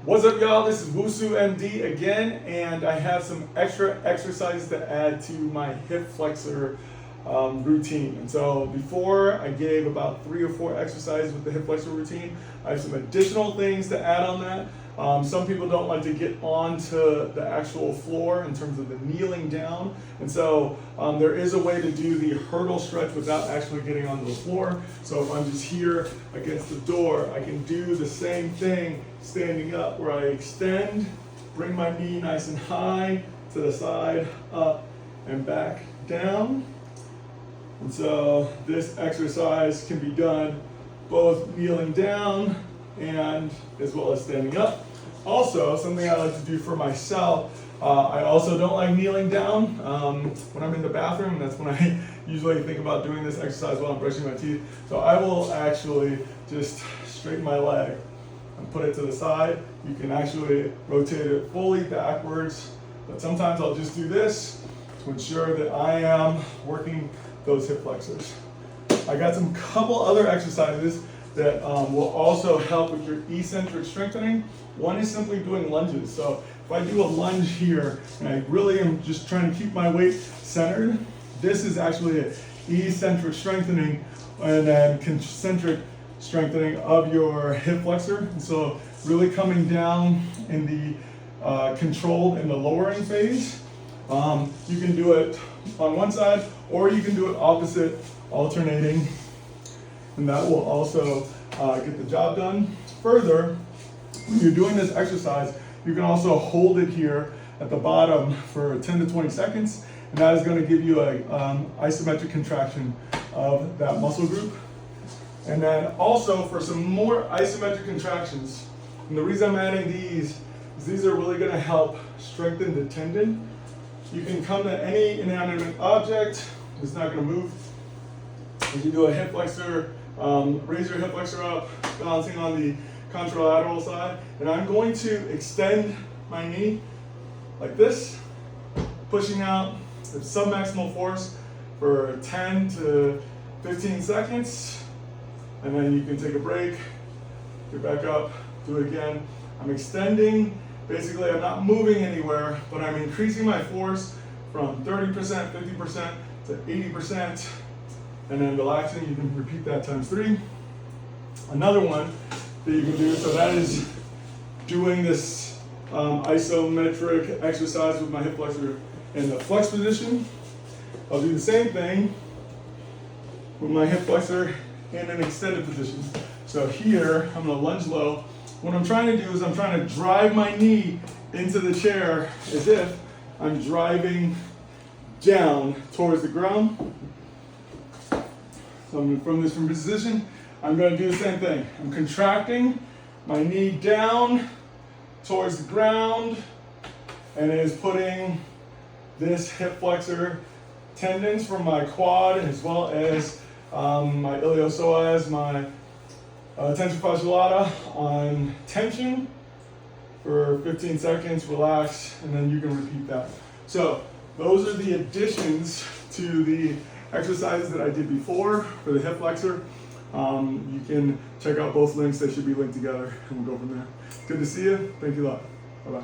What's up, y'all? This is WusuMD again, and I have some extra exercises to add to my hip flexor routine. And so before I gave about 3 or 4 exercises with the hip flexor routine, I have some additional things to add on that. Some people don't like to get onto the actual floor in terms of the kneeling down. And so there is a way to do the hurdle stretch without actually getting onto the floor. So if I'm just here against the door, I can do the same thing standing up, where I extend, bring my knee nice and high to the side, up and back down. And so this exercise can be done both kneeling down and as well as standing up. Also, something I like to do for myself, I also don't like kneeling down when I'm in the bathroom. That's when I usually think about doing this exercise while I'm brushing my teeth. So I will actually just straighten my leg and put it to the side. You can actually rotate it fully backwards, but sometimes I'll just do this to ensure that I am working those hip flexors. I got some couple other exercises that will also help with your eccentric strengthening. One is simply doing lunges. So if I do a lunge here and I really am just trying to keep my weight centered, this is actually an eccentric strengthening and then concentric strengthening of your hip flexor. And so really coming down in the controlled in the lowering phase. You can do it on one side, or you can do it opposite, alternating, and that will also get the job done. Further, when you're doing this exercise, you can also hold it here at the bottom for 10 to 20 seconds, and that is going to give you a isometric contraction of that muscle group. And then also for some more isometric contractions, and the reason I'm adding these is these are really going to help strengthen the tendon. You can come to any inanimate object, it's not going to move. As you do a hip flexor, raise your hip flexor up, balancing on the contralateral side, and I'm going to extend my knee like this, pushing out at submaximal force for 10 to 15 seconds, and then you can take a break, get back up, do it again. I'm extending. Basically, I'm not moving anywhere, but I'm increasing my force from 30%, 50% to 80%, and then relaxing. You can repeat that times 3. Another one that you can do, so that is doing this isometric exercise with my hip flexor in the flex position. I'll do the same thing with my hip flexor in an extended position. So here, I'm gonna lunge low. What I'm trying to do is I'm trying to drive my knee into the chair as if I'm driving down towards the ground. So from this position, I'm going to do the same thing. I'm contracting my knee down towards the ground, and it is putting this hip flexor tendons from my quad as well as my iliopsoas, my tensor fasciae lata on tension for 15 seconds, relax, and then you can repeat that. So those are the additions to the exercises that I did before for the hip flexor. You can check out both links. They should be linked together, and we'll go from there. Good to see you. Thank you a lot. Bye-bye.